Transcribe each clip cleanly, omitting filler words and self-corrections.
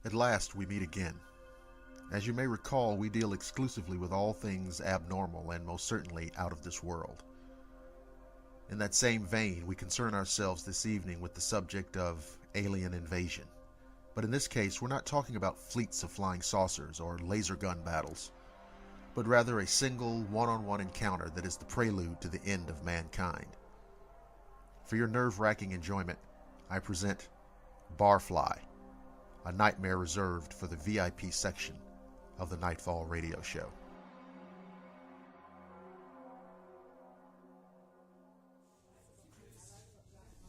At last we meet again. As you may recall, we deal exclusively with all things abnormal and most certainly out of this world. In that same vein, we concern ourselves this evening with the subject of alien invasion. But in this case, we're not talking about fleets of flying saucers or laser gun battles, but rather a single one-on-one encounter that is the prelude to the end of mankind. For your nerve-wracking enjoyment, I present Barfly, a nightmare reserved for the VIP section of the Nightfall radio show.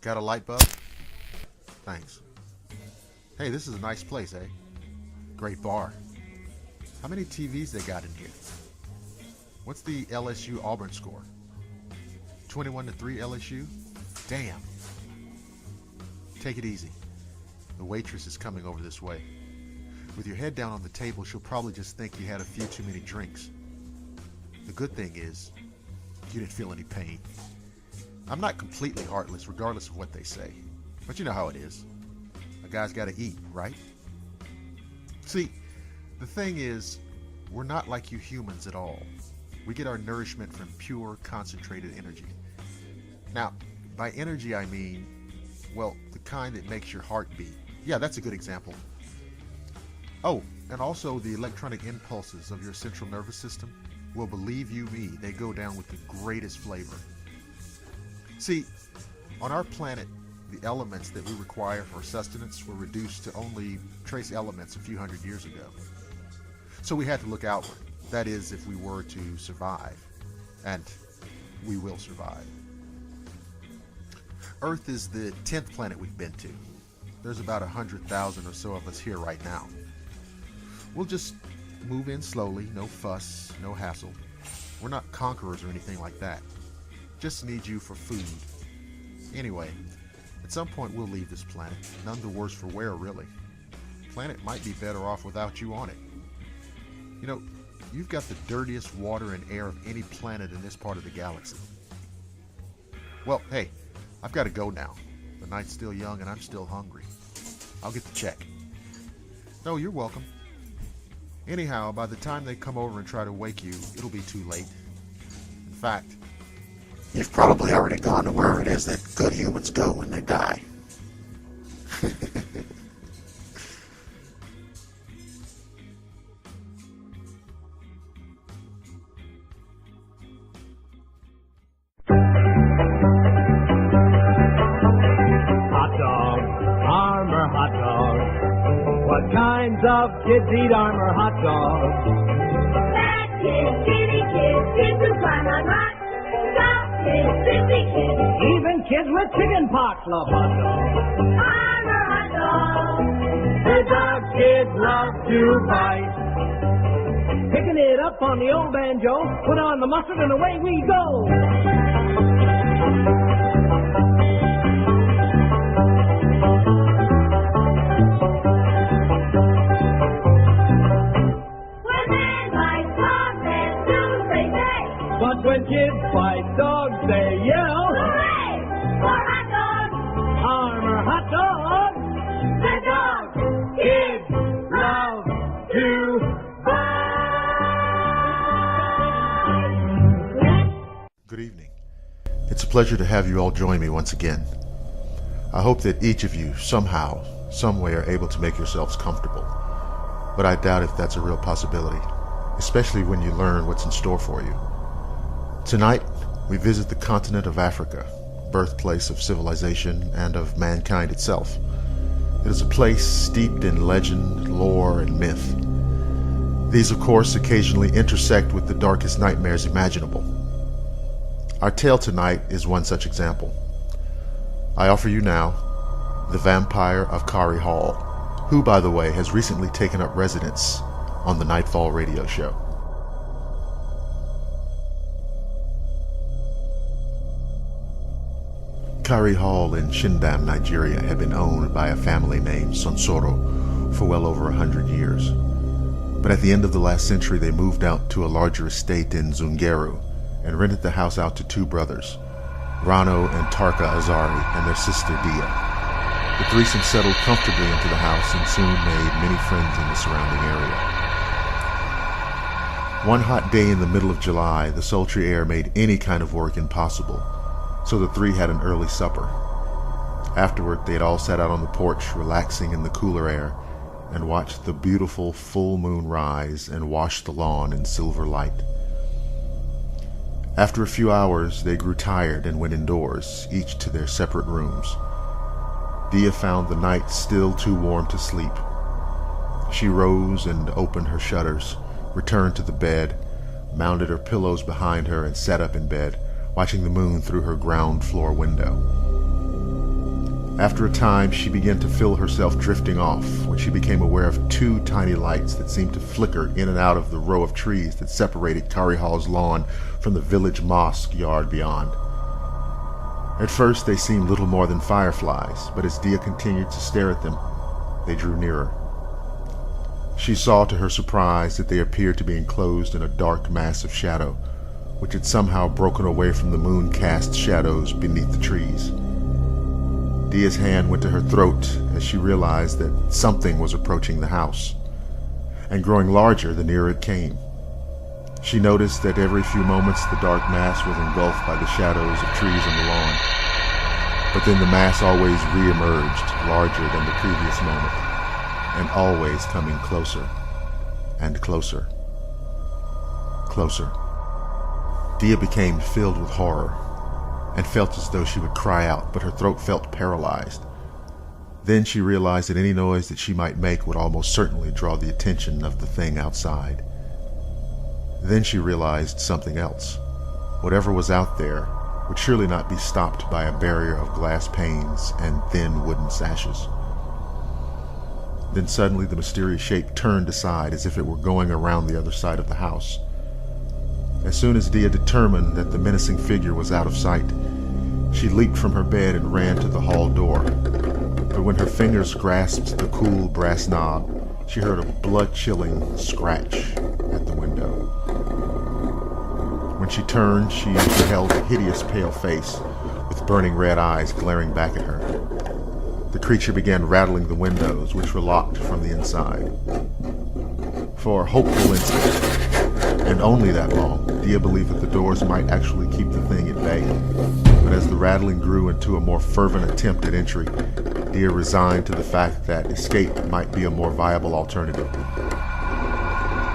Got a light bulb? Thanks. Hey, this is a nice place, eh? Great bar. How many TVs they got in here? What's the LSU Auburn score? 21-3 LSU? Damn. Take it easy. The waitress is coming over this way. With your head down on the table, she'll probably just think you had a few too many drinks. The good thing is, you didn't feel any pain. I'm not completely heartless, regardless of what they say. But you know how it is. A guy's got to eat, right? See, the thing is, we're not like you humans at all. We get our nourishment from pure, concentrated energy. Now, by energy I mean, well, the kind that makes your heart beat. Yeah, that's a good example. Oh, and also the electronic impulses of your central nervous system. Well, believe you me, they go down with the greatest flavor. See, on our planet, the elements that we require for sustenance were reduced to only trace elements a few hundred years ago. So we had to look outward. That is, if we were to survive. And we will survive. Earth is the 10th planet we've been to. There's about 100,000 or so of us here right now. We'll just move in slowly, no fuss, no hassle. We're not conquerors or anything like that. Just need you for food. Anyway, at some point we'll leave this planet. None the worse for wear, really. The planet might be better off without you on it. You know, you've got the dirtiest water and air of any planet in this part of the galaxy. Well, hey, I've got to go now. The night's still young and I'm still hungry. I'll get the check. No, you're welcome. Anyhow, by the time they come over and try to wake you, it'll be too late. In fact, you've probably already gone to where it is that good humans go when they die. Of kids eat armor hot dogs. Fat kids, skinny kids, kids who climb on rocks. Soft kids, frizzy kids. Even kids with chicken pox love hot dogs. Armor hot dogs. The dog kids love to bite. Picking it up on the old banjo, put on the mustard and away we go. But when kids fight dogs, they yell, Hooray! For hot dogs! Armor hot dogs! The dogs Kids love to fight! Good evening. It's a pleasure to have you all join me once again. I hope that each of you somehow, someway are able to make yourselves comfortable. But I doubt if that's a real possibility, especially when you learn what's in store for you. Tonight, we visit the continent of Africa, birthplace of civilization and of mankind itself. It is a place steeped in legend, lore, and myth. These, of course, occasionally intersect with the darkest nightmares imaginable. Our tale tonight is one such example. I offer you now the Vampire of Kari Hall, who, by the way, has recently taken up residence on the Nightfall radio show. Kari Hall in Shindam, Nigeria had been owned by a family named Sonsoro for well over 100 years. But at the end of the last century, they moved out to a larger estate in Zungeru and rented the house out to two brothers, Rano and Tarka Azari, and their sister Dia. The threesome settled comfortably into the house and soon made many friends in the surrounding area. One hot day in the middle of July, the sultry air made any kind of work impossible, so the three had an early supper. Afterward, they had all sat out on the porch, relaxing in the cooler air, and watched the beautiful full moon rise and wash the lawn in silver light. After a few hours, they grew tired and went indoors, each to their separate rooms. Dia found the night still too warm to sleep. She rose and opened her shutters, returned to the bed, mounted her pillows behind her, and sat up in bed, watching the moon through her ground floor window. After a time, she began to feel herself drifting off when she became aware of two tiny lights that seemed to flicker in and out of the row of trees that separated Kari Hall's lawn from the village mosque yard beyond. At first, they seemed little more than fireflies, but as Dia continued to stare at them, they drew nearer. She saw to her surprise that they appeared to be enclosed in a dark mass of shadow, which had somehow broken away from the moon-cast shadows beneath the trees. Dia's hand went to her throat as she realized that something was approaching the house, and growing larger the nearer it came. She noticed that every few moments the dark mass was engulfed by the shadows of trees on the lawn, but then the mass always re-emerged, larger than the previous moment, and always coming closer and closer. Closer. Dia became filled with horror and felt as though she would cry out, but her throat felt paralyzed. Then she realized that any noise that she might make would almost certainly draw the attention of the thing outside. Then she realized something else. Whatever was out there would surely not be stopped by a barrier of glass panes and thin wooden sashes. Then suddenly the mysterious shape turned aside as if it were going around the other side of the house. As soon as Dia determined that the menacing figure was out of sight, she leaped from her bed and ran to the hall door. But when her fingers grasped the cool brass knob, she heard a blood-chilling scratch at the window. When she turned, she beheld a hideous pale face with burning red eyes glaring back at her. The creature began rattling the windows, which were locked from the inside. For a hopeful instant, and only that long, Dia believed that the doors might actually keep the thing at bay. But as the rattling grew into a more fervent attempt at entry, Dia resigned to the fact that escape might be a more viable alternative.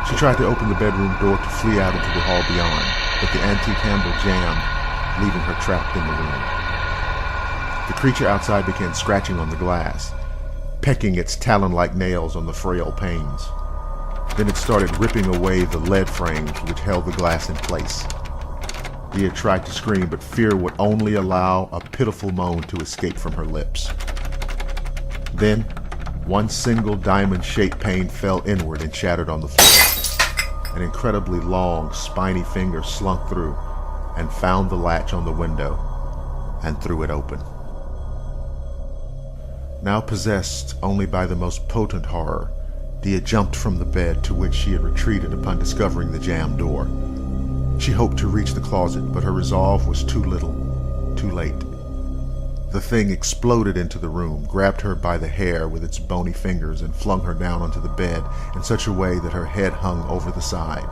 She tried to open the bedroom door to flee out into the hall beyond, but the antique handle jammed, leaving her trapped in the room. The creature outside began scratching on the glass, pecking its talon-like nails on the frail panes. Then it started ripping away the lead frames which held the glass in place. Dia tried to scream, but fear would only allow a pitiful moan to escape from her lips. Then, one single diamond-shaped pane fell inward and shattered on the floor. An incredibly long, spiny finger slunk through and found the latch on the window and threw it open. Now possessed only by the most potent horror, Dia jumped from the bed to which she had retreated upon discovering the jammed door. She hoped to reach the closet, but her resolve was too little, too late. The thing exploded into the room, grabbed her by the hair with its bony fingers, and flung her down onto the bed in such a way that her head hung over the side.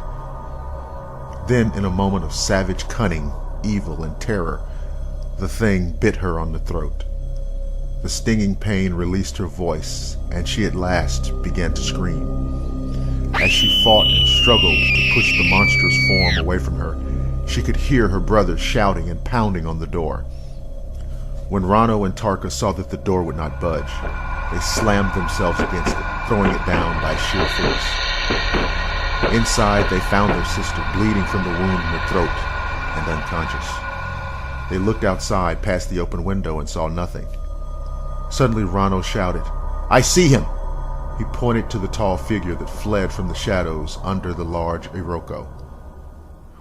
Then, in a moment of savage cunning, evil, and terror, the thing bit her on the throat. The stinging pain released her voice, and she at last began to scream. As she fought and struggled to push the monstrous form away from her, she could hear her brothers shouting and pounding on the door. When Rano and Tarka saw that the door would not budge, they slammed themselves against it, throwing it down by sheer force. Inside, they found their sister bleeding from the wound in her throat and unconscious. They looked outside past the open window and saw nothing. Suddenly Rano shouted, "I see him!" He pointed to the tall figure that fled from the shadows under the large Iroko.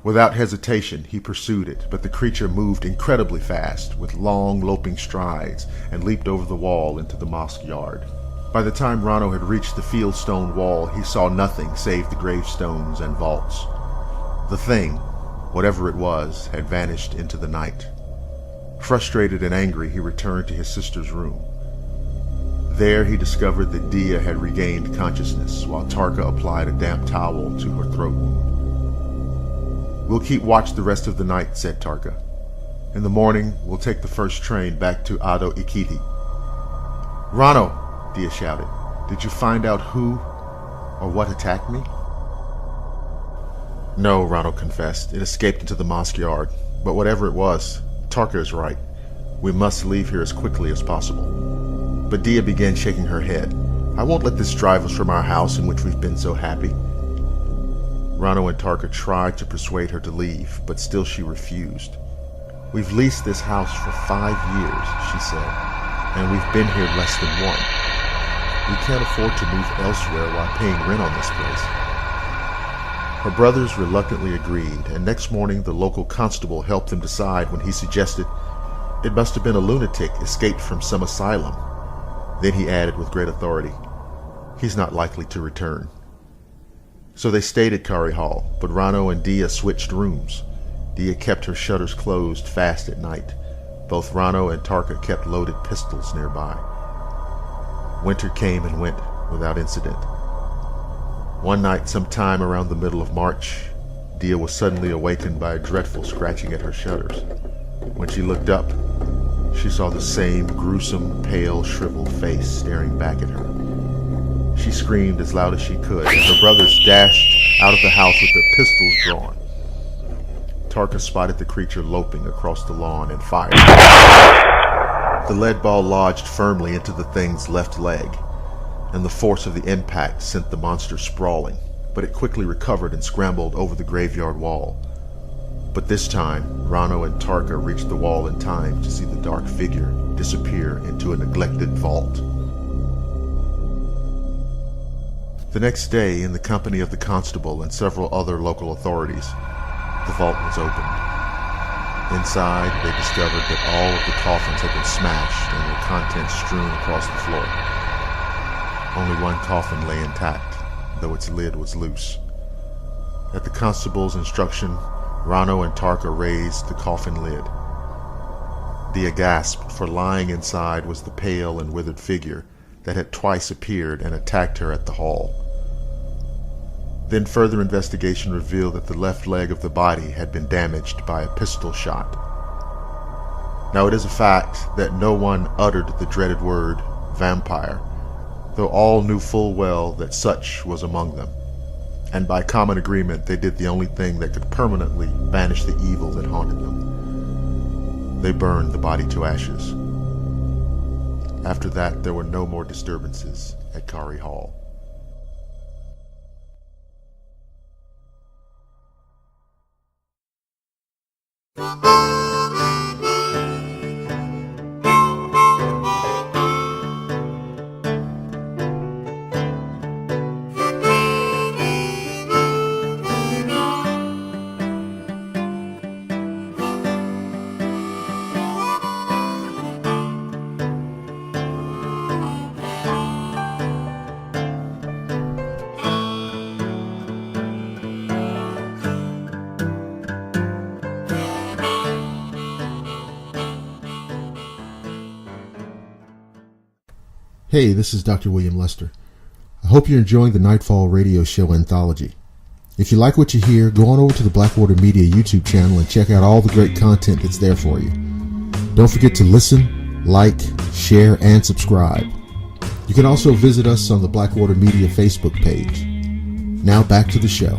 Without hesitation, he pursued it, but the creature moved incredibly fast, with long, loping strides, and leaped over the wall into the mosque yard. By the time Rano had reached the fieldstone wall, he saw nothing save the gravestones and vaults. The thing, whatever it was, had vanished into the night. Frustrated and angry, he returned to his sister's room. There he discovered that Dia had regained consciousness while Tarka applied a damp towel to her throat wound. "We'll keep watch the rest of the night," said Tarka. "In the morning, we'll take the first train back to Ado Ikiti." "Rano," Dia shouted, "did you find out who or what attacked me?" "No," Rano confessed. "It escaped into the mosque yard. But whatever it was, Tarka is right. We must leave here as quickly as possible." But Dia began shaking her head. "I won't let this drive us from our house in which we've been so happy." Rano and Tarka tried to persuade her to leave, but still she refused. "We've leased this house for 5 years," she said, "and we've been here less than 1. We can't afford to move elsewhere while paying rent on this place." Her brothers reluctantly agreed, and next morning the local constable helped them decide when he suggested it must have been a lunatic escaped from some asylum. Then he added with great authority, "He's not likely to return." So they stayed at Kari Hall, but Rano and Dia switched rooms. Dia kept her shutters closed fast at night. Both Rano and Tarka kept loaded pistols nearby. Winter came and went without incident. One night, sometime around the middle of March, Dia was suddenly awakened by a dreadful scratching at her shutters. When she looked up, she saw the same gruesome, pale, shriveled face staring back at her. She screamed as loud as she could, and her brothers dashed out of the house with their pistols drawn. Tarka spotted the creature loping across the lawn and fired. The lead ball lodged firmly into the thing's left leg, and the force of the impact sent the monster sprawling, but it quickly recovered and scrambled over the graveyard wall. But this time, Rano and Tarka reached the wall in time to see the dark figure disappear into a neglected vault. The next day, in the company of the constable and several other local authorities, the vault was opened. Inside, they discovered that all of the coffins had been smashed and their contents strewn across the floor. Only one coffin lay intact, though its lid was loose. At the constable's instruction, Rano and Tarka raised the coffin lid. Dia gasped, for lying inside was the pale and withered figure that had twice appeared and attacked her at the hall. Then further investigation revealed that the left leg of the body had been damaged by a pistol shot. Now it is a fact that no one uttered the dreaded word vampire, though all knew full well that such was among them, and by common agreement they did the only thing that could permanently banish the evil that haunted them. They burned the body to ashes. After that, there were no more disturbances at Kari Hall. Hey, this is Dr. William Lester. I hope you're enjoying the Nightfall radio show Anthology. If you like what you hear, go on over to the Blackwater Media YouTube channel and check out all the great content that's there for you. Don't forget to listen, like, share, and subscribe. You can also visit us on the Blackwater Media Facebook page. Now back to the show.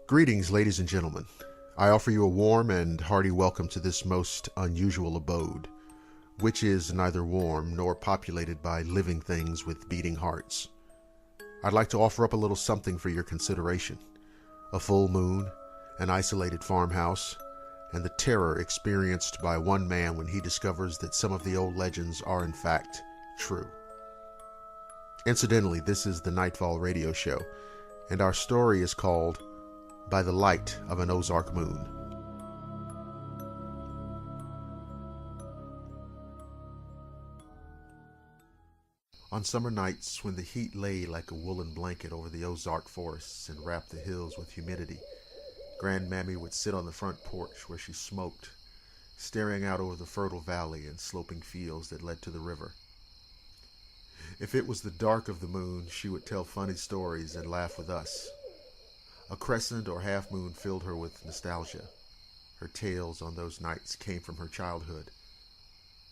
Greetings, ladies and gentlemen. I offer you a warm and hearty welcome to this most unusual abode, which is neither warm nor populated by living things with beating hearts. I'd like to offer up a little something for your consideration: a full moon, an isolated farmhouse, and the terror experienced by one man when he discovers that some of the old legends are in fact true. Incidentally, this is the Nightfall radio show, and our story is called By the Light of an Ozark Moon. On summer nights, when the heat lay like a woolen blanket over the Ozark forests and wrapped the hills with humidity, Grandmammy would sit on the front porch where she smoked, staring out over the fertile valley and sloping fields that led to the river. If it was the dark of the moon, she would tell funny stories and laugh with us. A crescent or half moon filled her with nostalgia. Her tales on those nights came from her childhood,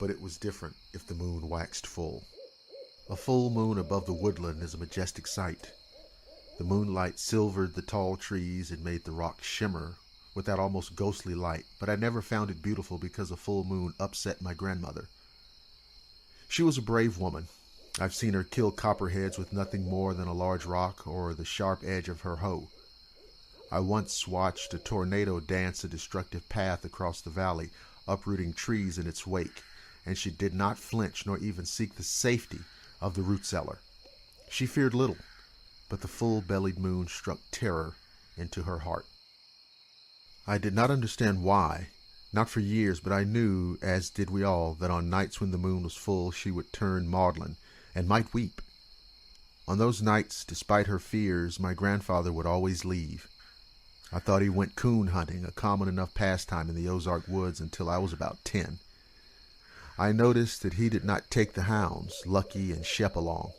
but it was different if the moon waxed full. A full moon above the woodland is a majestic sight. The moonlight silvered the tall trees and made the rocks shimmer with that almost ghostly light, but I never found it beautiful because a full moon upset my grandmother. She was a brave woman. I've seen her kill copperheads with nothing more than a large rock or the sharp edge of her hoe. I once watched a tornado dance a destructive path across the valley, uprooting trees in its wake, and she did not flinch nor even seek the safety of the root cellar. She feared little, but the full-bellied moon struck terror into her heart. I did not understand why, not for years, but I knew, as did we all, that on nights when the moon was full she would turn maudlin and might weep. On those nights, despite her fears, my grandfather would always leave. I thought he went coon hunting, a common enough pastime in the Ozark woods, until I was about 10. I noticed that he did not take the hounds, Lucky and Shep, along,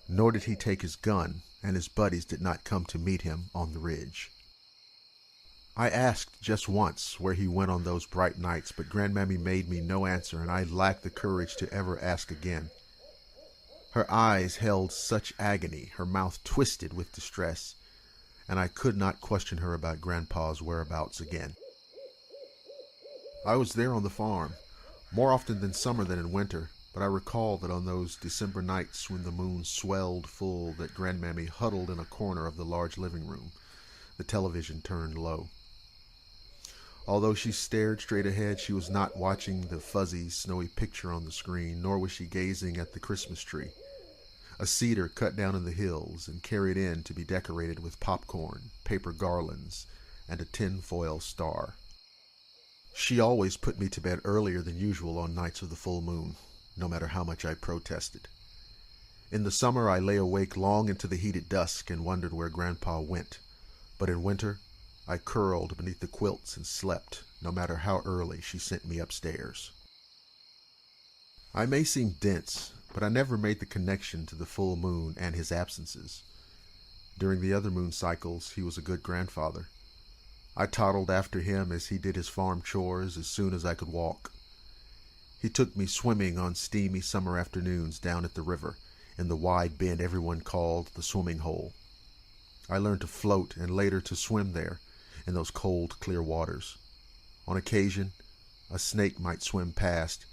nor did he take his gun, and his buddies did not come to meet him on the ridge. I asked just once where he went on those bright nights, but Grandmammy made me no answer, and I lacked the courage to ever ask again. Her eyes held such agony, her mouth twisted with distress, and I could not question her about Grandpa's whereabouts again. I was there on the farm, more often in summer than in winter, but I recall that on those December nights when the moon swelled full that Grandmammy huddled in a corner of the large living room, the television turned low. Although she stared straight ahead, she was not watching the fuzzy, snowy picture on the screen, nor was she gazing at the Christmas tree, a cedar cut down in the hills and carried in to be decorated with popcorn, paper garlands, and a tin-foil star. She always put me to bed earlier than usual on nights of the full moon, no matter how much I protested. In the summer I lay awake long into the heated dusk and wondered where Grandpa went, but in winter I curled beneath the quilts and slept, no matter how early she sent me upstairs. I may seem dense, but I never made the connection to the full moon and his absences. During the other moon cycles, he was a good grandfather. I toddled after him as he did his farm chores as soon as I could walk. He took me swimming on steamy summer afternoons down at the river, in the wide bend everyone called the swimming hole. I learned to float and later to swim there, in those cold, clear waters. On occasion, a snake might swim past,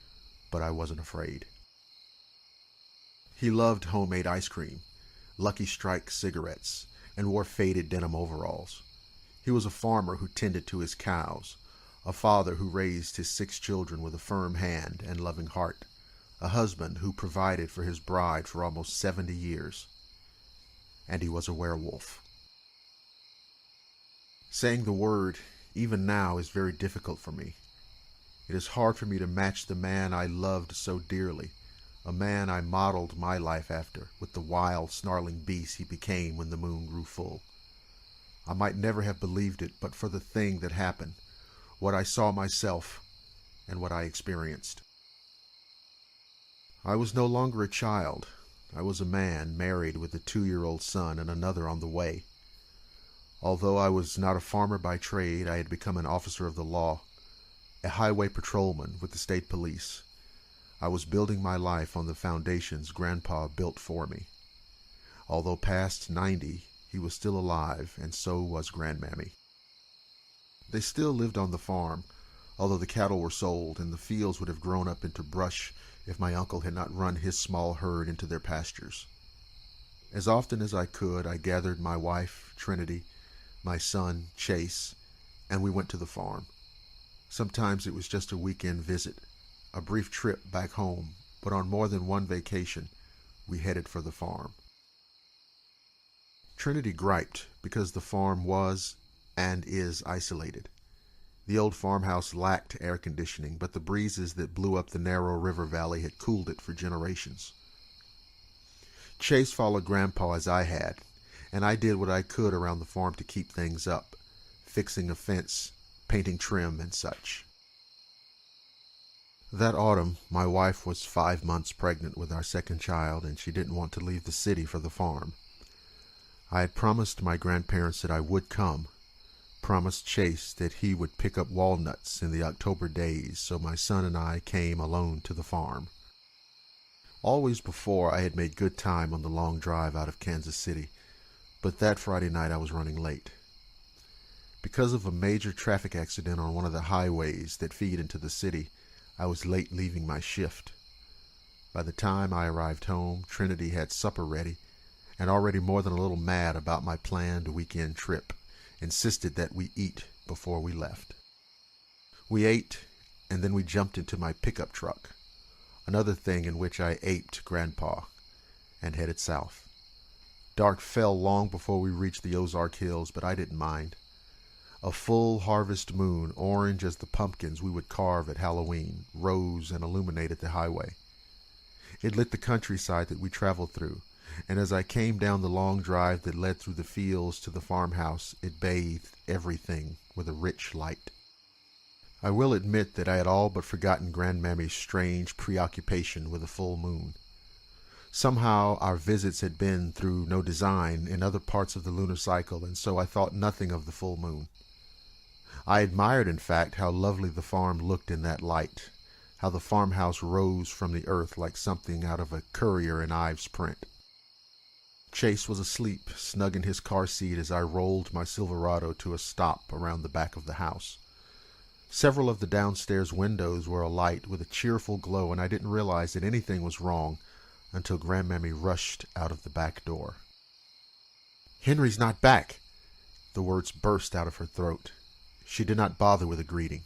but I wasn't afraid. He loved homemade ice cream, Lucky Strike cigarettes, and wore faded denim overalls. He was a farmer who tended to his cows, a father who raised his 6 children with a firm hand and loving heart, a husband who provided for his bride for almost 70 years. And he was a werewolf. Saying the word, even now, is very difficult for me. It is hard for me to match the man I loved so dearly, a man I modeled my life after, with the wild, snarling beast he became when the moon grew full. I might never have believed it but for the thing that happened, what I saw myself, and what I experienced. I was no longer a child. I was a man, married with a 2-year-old son and another on the way. Although I was not a farmer by trade, I had become an officer of the law, a highway patrolman with the state police. I was building my life on the foundations Grandpa built for me. Although past 90, he was still alive, and so was Grandmammy. They still lived on the farm, although the cattle were sold, and the fields would have grown up into brush if my uncle had not run his small herd into their pastures. As often as I could, I gathered my wife, Trinity, my son, Chase, and we went to the farm. Sometimes it was just a weekend visit, a brief trip back home, but on more than one vacation, we headed for the farm. Trinity griped because the farm was and is isolated. The old farmhouse lacked air conditioning, but the breezes that blew up the narrow river valley had cooled it for generations. Chase followed Grandpa as I had, and I did what I could around the farm to keep things up, fixing a fence, painting trim, and such. That autumn, my wife was 5 months pregnant with our second child, and she didn't want to leave the city for the farm. I had promised my grandparents that I would come, promised Chase that he would pick up walnuts in the October days, so my son and I came alone to the farm. Always before, I had made good time on the long drive out of Kansas City, but that Friday night I was running late. Because of a major traffic accident on one of the highways that feed into the city, I was late leaving my shift. By the time I arrived home, Trinity had supper ready, and already more than a little mad about my planned weekend trip, insisted that we eat before we left. We ate, and then we jumped into my pickup truck, another thing in which I aped Grandpa, and headed south. Dark fell long before we reached the Ozark Hills, but I didn't mind. A full harvest moon, orange as the pumpkins we would carve at Halloween, rose and illuminated the highway. It lit the countryside that we traveled through, and as I came down the long drive that led through the fields to the farmhouse, it bathed everything with a rich light. I will admit that I had all but forgotten Grandmammy's strange preoccupation with a full moon. Somehow our visits had been through no design in other parts of the lunar cycle, and so I thought nothing of the full moon. I admired, in fact, how lovely the farm looked in that light, how the farmhouse rose from the earth like something out of a Currier and Ives print. Chase was asleep, snug in his car seat as I rolled my Silverado to a stop around the back of the house. Several of the downstairs windows were alight with a cheerful glow, and I didn't realize that anything was wrong until Grandmammy rushed out of the back door. "Henry's not back!" The words burst out of her throat. She did not bother with a greeting.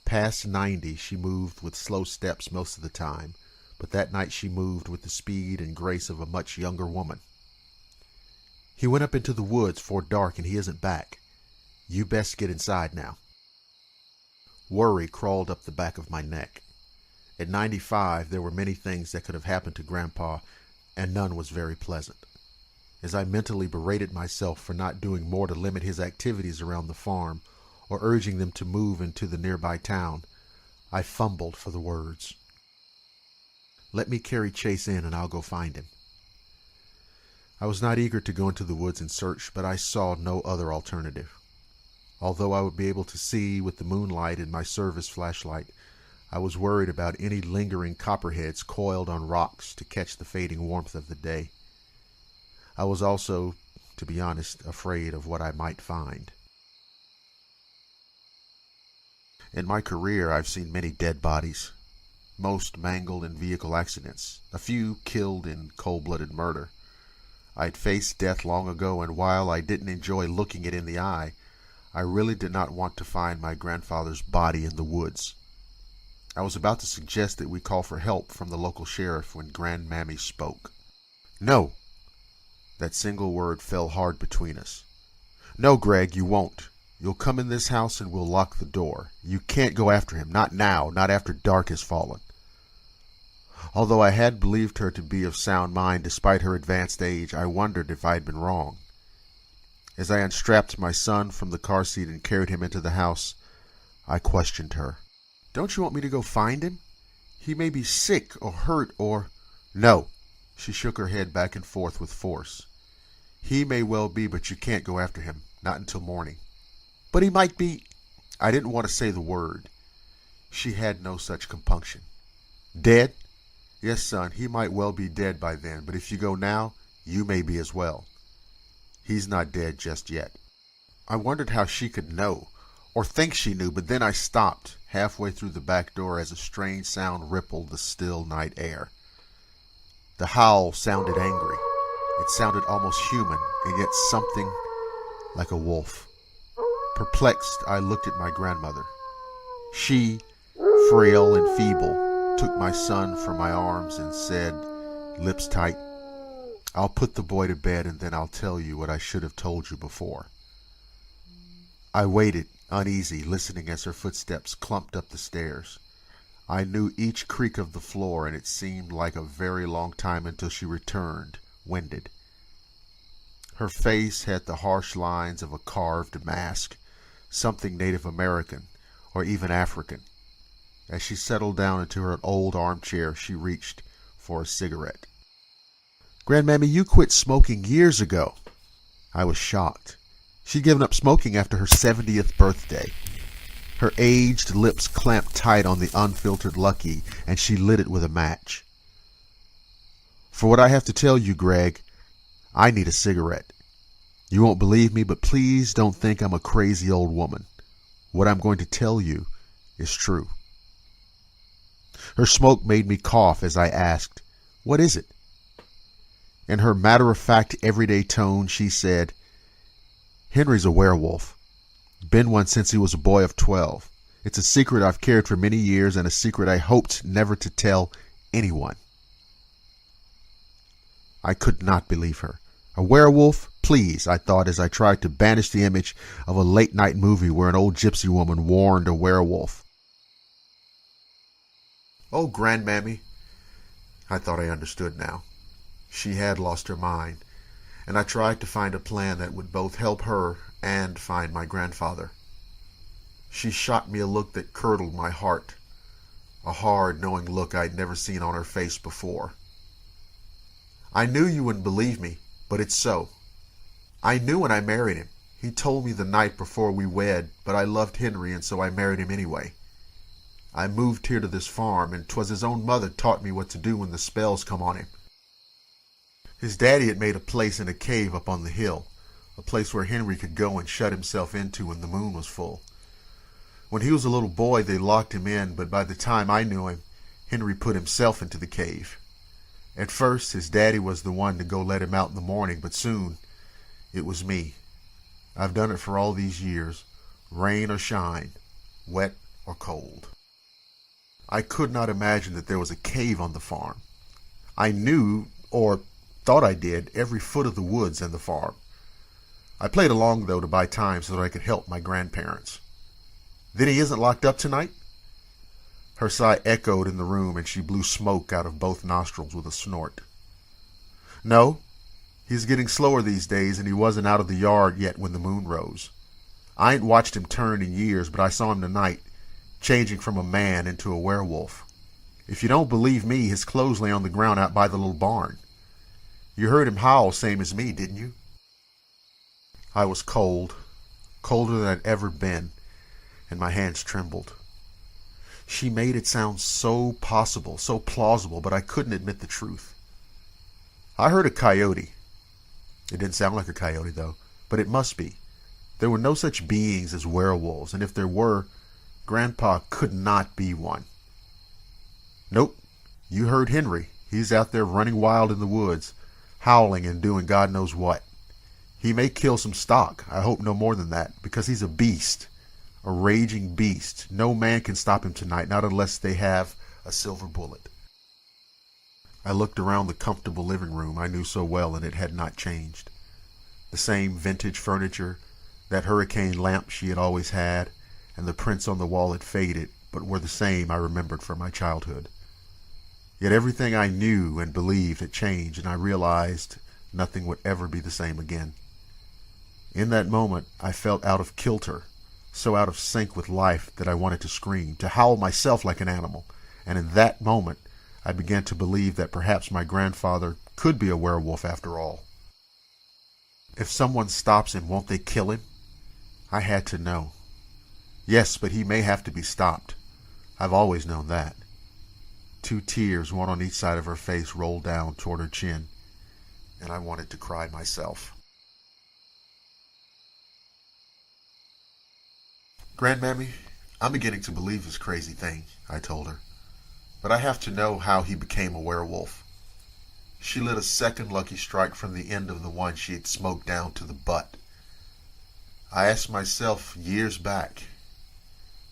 Past 90, she moved with slow steps most of the time, but that night she moved with the speed and grace of a much younger woman. "He went up into the woods 'fore dark, and he isn't back. You best get inside now." Worry crawled up the back of my neck. At 95, there were many things that could have happened to Grandpa, and none was very pleasant. As I mentally berated myself for not doing more to limit his activities around the farm, or urging them to move into the nearby town, I fumbled for the words. "Let me carry Chase in, and I'll go find him." I was not eager to go into the woods and search, but I saw no other alternative. Although I would be able to see with the moonlight in my service flashlight, I was worried about any lingering copperheads coiled on rocks to catch the fading warmth of the day. I was also, to be honest, afraid of what I might find. In my career, I've seen many dead bodies, most mangled in vehicle accidents, a few killed in cold-blooded murder. I'd faced death long ago, and while I didn't enjoy looking it in the eye, I really did not want to find my grandfather's body in the woods. I was about to suggest that we call for help from the local sheriff when Grandmammy spoke. "No!" That single word fell hard between us. "No, Greg, you won't. You'll come in this house and we'll lock the door. You can't go after him, not now, not after dark has fallen." Although I had believed her to be of sound mind despite her advanced age, I wondered if I had been wrong. As I unstrapped my son from the car seat and carried him into the house, I questioned her. "Don't you want me to go find him? He may be sick or hurt or—" "No." She shook her head back and forth with force. "He may well be, but you can't go after him, not until morning." "But he might be—" I didn't want to say the word. She had no such compunction. "Dead? Yes, son, he might well be dead by then, but if you go now, you may be as well. He's not dead just yet." I wondered how she could know, or think she knew, but then I stopped halfway through the back door as a strange sound rippled the still night air. The howl sounded angry. It sounded almost human, and yet something like a wolf. Perplexed, I looked at my grandmother. She, frail and feeble, took my son from my arms and said, lips tight, "I'll put the boy to bed and then I'll tell you what I should have told you before." I waited, uneasy, listening as her footsteps clumped up the stairs. I knew each creak of the floor, and it seemed like a very long time until she returned, winded. Her face had the harsh lines of a carved mask, something Native American or even African. As she settled down into her old armchair, she reached for a cigarette. "Grandmammy, you quit smoking years ago." I was shocked. She'd given up smoking after her 70th birthday. Her aged lips clamped tight on the unfiltered Lucky, and she lit it with a match. "For what I have to tell you, Greg, I need a cigarette. You won't believe me, but please don't think I'm a crazy old woman. What I'm going to tell you is true." Her smoke made me cough as I asked, "What is it?" In her matter-of-fact, everyday tone, she said, "Henry's a werewolf. Been one since he was a boy of 12. It's a secret I've carried for many years, and a secret I hoped never to tell anyone." I could not believe her. A werewolf? Please, I thought as I tried to banish the image of a late-night movie where an old gypsy woman warned a werewolf. "Oh, Grandmammy." I thought I understood now. She had lost her mind, and I tried to find a plan that would both help her and find my grandfather. She shot me a look that curdled my heart, a hard, knowing look I'd never seen on her face before. "I knew you wouldn't believe me, but it's so. I knew when I married him. He told me the night before we wed, but I loved Henry, and so I married him anyway. I moved here to this farm, and 'twas his own mother taught me what to do when the spells come on him. His daddy had made a place in a cave up on the hill, a place where Henry could go and shut himself into when the moon was full. When he was a little boy, they locked him in, but by the time I knew him, Henry put himself into the cave. At first, his daddy was the one to go let him out in the morning, but soon it was me. I've done it for all these years, rain or shine, wet or cold. I could not imagine that there was a cave on the farm. I knew, or thought I did, every foot of the woods and the farm. I played along, though, to buy time so that I could help my grandparents. Then he isn't locked up tonight?" Her sigh echoed in the room, and she blew smoke out of both nostrils with a snort. "No, he's getting slower these days, and he wasn't out of the yard yet when the moon rose. I ain't watched him turn in years, but I saw him tonight, changing from a man into a werewolf. If you don't believe me, his clothes lay on the ground out by the little barn. You heard him howl, same as me, didn't you?" I was cold, colder than I'd ever been, and my hands trembled. She made it sound so possible, so plausible, but I couldn't admit the truth. "I heard a coyote." It didn't sound like a coyote, though, but it must be. There were no such beings as werewolves, and if there were, Grandpa could not be one. "Nope, you heard Henry. He's out there running wild in the woods, howling and doing God knows what. He may kill some stock, I hope no more than that, because he's a beast, a raging beast. No man can stop him tonight, not unless they have a silver bullet." I looked around the comfortable living room I knew so well, and it had not changed. The same vintage furniture, that hurricane lamp she had always had, and the prints on the wall had faded, but were the same I remembered from my childhood. Yet everything I knew and believed had changed, and I realized nothing would ever be the same again. In that moment, I felt out of kilter, so out of sync with life that I wanted to scream, to howl myself like an animal, and in that moment, I began to believe that perhaps my grandfather could be a werewolf after all. If someone stops him, won't they kill him? I had to know. Yes, but he may have to be stopped. I've always known that. 2 tears, one on each side of her face, rolled down toward her chin, and I wanted to cry myself. "Grandmammy, I'm beginning to believe this crazy thing," I told her. "But I have to know how he became a werewolf." She lit a second Lucky Strike from the end of the one she had smoked down to the butt. I asked myself years back.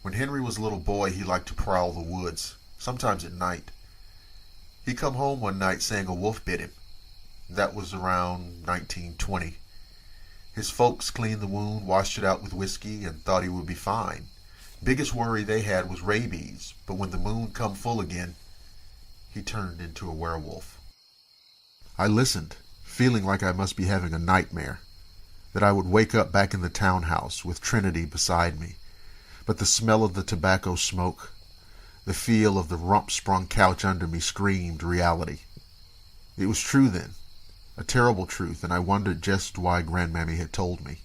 When Henry was a little boy, he liked to prowl the woods, sometimes at night. He come home one night saying a wolf bit him. That was around 1920. His folks cleaned the wound, washed it out with whiskey, and thought he would be fine. Biggest worry they had was rabies, but when the moon come full again, he turned into a werewolf. I listened, feeling like I must be having a nightmare, that I would wake up back in the townhouse with Trinity beside me, but the smell of the tobacco smoke, the feel of the rump-sprung couch under me screamed reality. It was true then, a terrible truth, and I wondered just why Grandmammy had told me.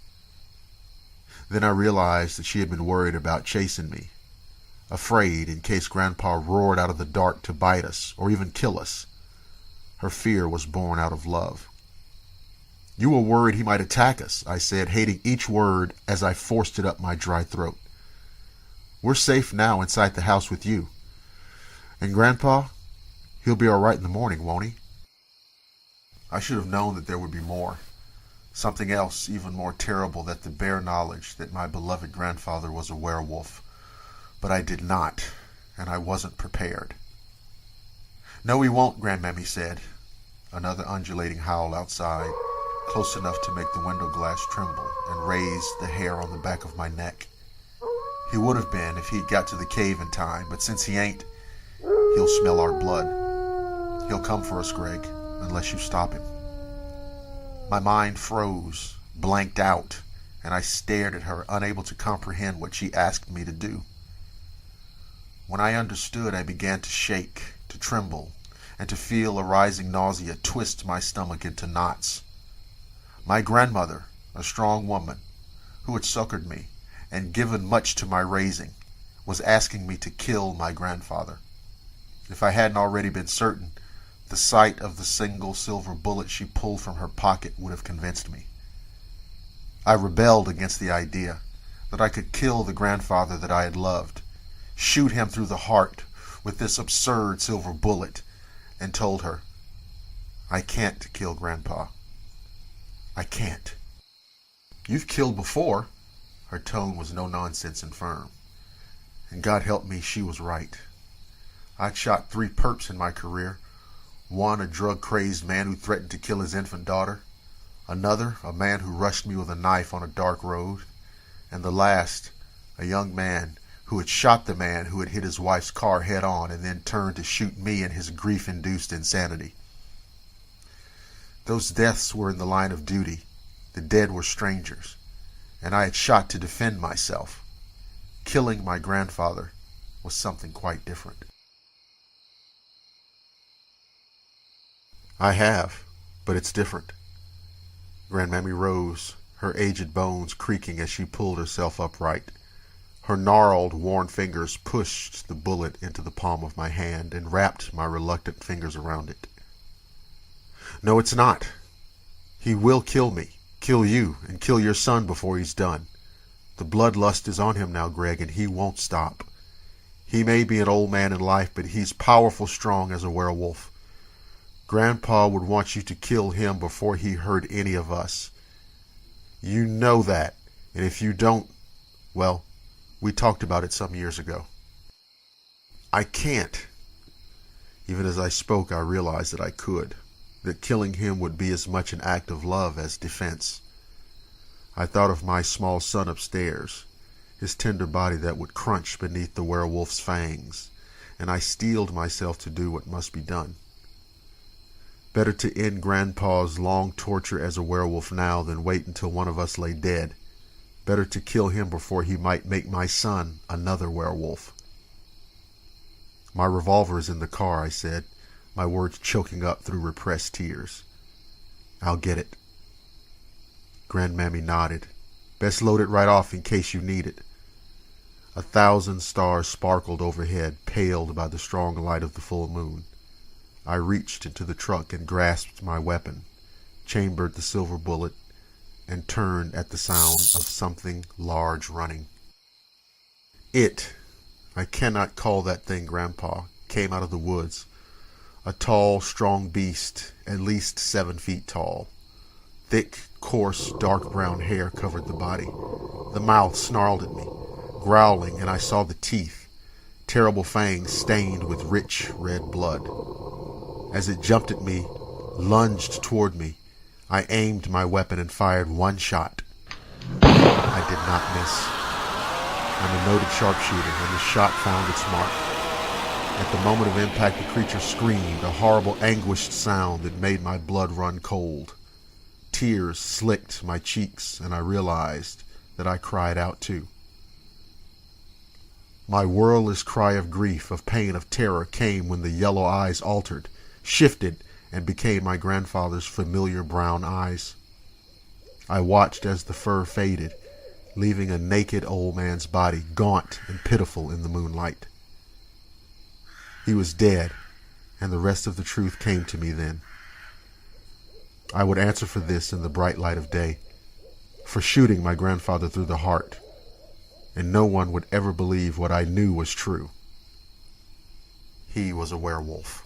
Then I realized that she had been worried about chasing me, afraid in case Grandpa roared out of the dark to bite us or even kill us. Her fear was born out of love. You were worried he might attack us, I said, hating each word as I forced it up my dry throat. We're safe now inside the house with you. And Grandpa, he'll be all right in the morning, won't he? I should have known that there would be more. Something else even more terrible than the bare knowledge that my beloved grandfather was a werewolf. But I did not, and I wasn't prepared. No, he won't, Grandmammy said. Another undulating howl outside, close enough to make the window glass tremble and raise the hair on the back of my neck. He would have been if he'd got to the cave in time, but since he ain't, he'll smell our blood. He'll come for us, Greg, unless you stop him. My mind froze, blanked out, and I stared at her, unable to comprehend what she asked me to do. When I understood, I began to shake, to tremble, and to feel a rising nausea twist my stomach into knots. My grandmother, a strong woman, who had succored me and given much to my raising, was asking me to kill my grandfather. If I hadn't already been certain, the sight of the single silver bullet she pulled from her pocket would have convinced me. I rebelled against the idea that I could kill the grandfather that I had loved, shoot him through the heart with this absurd silver bullet, and told her, I can't kill Grandpa. I can't. You've killed before. Her tone was no nonsense and firm. And God help me, she was right. I'd shot 3 perps in my career. One, a drug-crazed man who threatened to kill his infant daughter. Another, a man who rushed me with a knife on a dark road. And the last, a young man who had shot the man who had hit his wife's car head-on and then turned to shoot me in his grief-induced insanity. Those deaths were in the line of duty. The dead were strangers, and I had shot to defend myself. Killing my grandfather was something quite different. I have, but it's different. Grandmammy rose, her aged bones creaking as she pulled herself upright. Her gnarled, worn fingers pushed the bullet into the palm of my hand and wrapped my reluctant fingers around it. No, it's not. He will kill me, kill you, and kill your son before he's done. The bloodlust is on him now, Greg, and he won't stop. He may be an old man in life, but he's powerful strong as a werewolf. Grandpa would want you to kill him before he hurt any of us. You know that, and if you don't, well, we talked about it some years ago. I can't. Even as I spoke, I realized that I could, that killing him would be as much an act of love as defense. I thought of my small son upstairs, his tender body that would crunch beneath the werewolf's fangs, and I steeled myself to do what must be done. Better to end Grandpa's long torture as a werewolf now than wait until one of us lay dead. Better to kill him before he might make my son another werewolf. My revolver is in the car, I said, my words choking up through repressed tears. I'll get it. Grandmammy nodded. Best load it right off in case you need it. 1,000 stars sparkled overhead, paled by the strong light of the full moon. I reached into the truck and grasped my weapon, chambered the silver bullet, and turned at the sound of something large running. I cannot call that thing Grandpa, came out of the woods. A tall, strong beast, at least 7 feet tall. Thick, coarse, dark brown hair covered the body. The mouth snarled at me, growling, and I saw the teeth, terrible fangs stained with rich red blood. As it jumped at me, lunged toward me, I aimed my weapon and fired 1 shot. I did not miss. I'm a noted sharpshooter, and the shot found its mark. At the moment of impact, the creature screamed, a horrible, anguished sound that made my blood run cold. Tears slicked my cheeks, and I realized that I cried out too. My wordless cry of grief, of pain, of terror came when the yellow eyes altered, shifted, and became my grandfather's familiar brown eyes. I watched as the fur faded, leaving a naked old man's body, gaunt and pitiful in the moonlight. He was dead, and the rest of the truth came to me then. I would answer for this in the bright light of day, for shooting my grandfather through the heart, and no one would ever believe what I knew was true. He was a werewolf.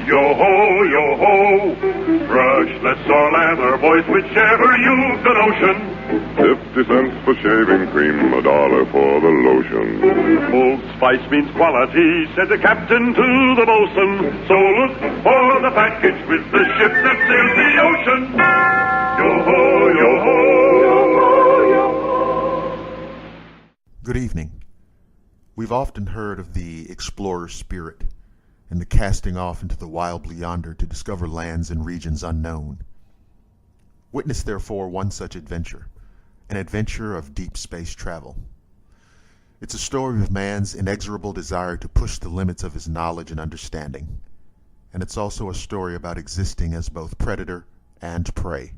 Yo-ho, yo-ho, brushless or lather, boys, whichever you've the notion. 50 cents for shaving cream, $1 for the lotion. Old Spice means quality, said the captain to the bosun. So look for the package with the ship that sails the ocean. Yo-ho, yo-ho, yo-ho, yo-ho. Good evening. We've often heard of the explorer spirit and the casting off into the wild yonder to discover lands and regions unknown. Witness, therefore, one such adventure, an adventure of deep space travel. It's a story of man's inexorable desire to push the limits of his knowledge and understanding, and it's also a story about existing as both predator and prey.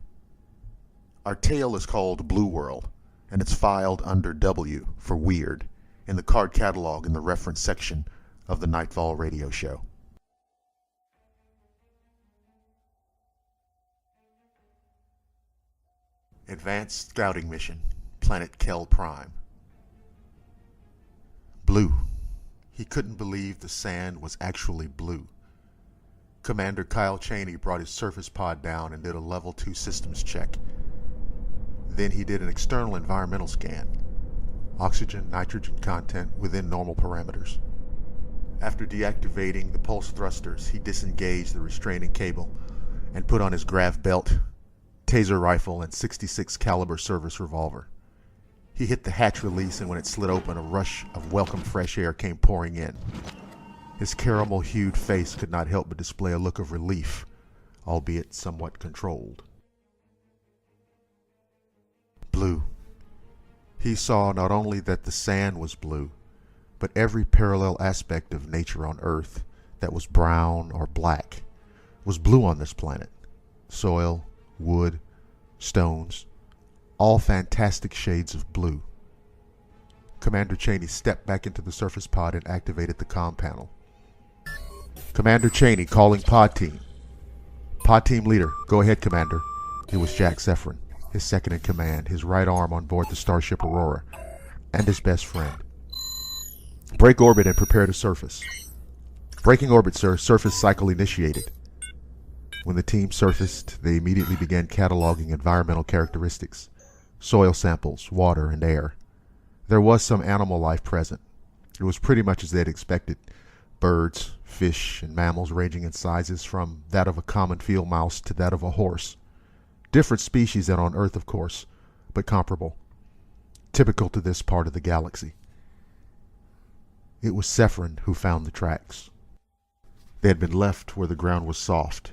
Our tale is called Blue World, and it's filed under W for Weird in the card catalog in the reference section of the Nightfall radio show. Advanced Scouting Mission, Planet Kel Prime. Blue. He couldn't believe the sand was actually blue. Commander Kyle Chaney brought his surface pod down and did a level 2 systems check. Then he did an external environmental scan. Oxygen, nitrogen content within normal parameters. After deactivating the pulse thrusters, he disengaged the restraining cable and put on his grav belt, taser rifle, and .66 caliber service revolver. He hit the hatch release, and when it slid open, a rush of welcome fresh air came pouring in. His caramel-hued face could not help but display a look of relief, albeit somewhat controlled. Blue. He saw not only that the sand was blue, but every parallel aspect of nature on Earth that was brown or black was blue on this planet. Soil, wood, stones, all fantastic shades of blue. Commander Chaney stepped back into the surface pod and activated the comm panel. Commander Chaney calling pod team. Pod team leader, go ahead, Commander. It was Jack Zephyrin, his second in command, his right arm on board the Starship Aurora, and his best friend. Break orbit and prepare to surface. Breaking orbit, sir. Surface cycle initiated. When the team surfaced, they immediately began cataloging environmental characteristics. Soil samples, water, and air. There was some animal life present. It was pretty much as they had expected. Birds, fish, and mammals ranging in sizes from that of a common field mouse to that of a horse. Different species than on Earth, of course, but comparable. Typical to this part of the galaxy. It was Zephyrin who found the tracks. They had been left where the ground was soft,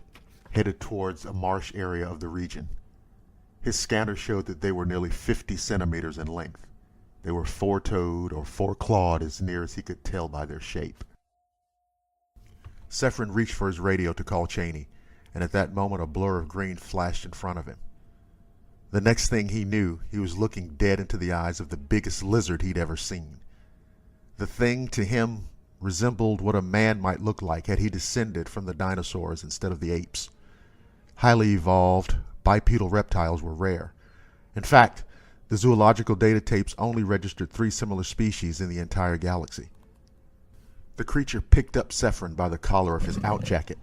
headed towards a marsh area of the region. His scanner showed that they were nearly 50 centimeters in length. They were four-toed or four-clawed as near as he could tell by their shape. Zephyrin reached for his radio to call Chaney, and at that moment a blur of green flashed in front of him. The next thing he knew, he was looking dead into the eyes of the biggest lizard he'd ever seen. The thing, to him, resembled what a man might look like had he descended from the dinosaurs instead of the apes. Highly evolved, bipedal reptiles were rare. In fact, the zoological data tapes only registered 3 similar species in the entire galaxy. The creature picked up Zephyrin by the collar of his outjacket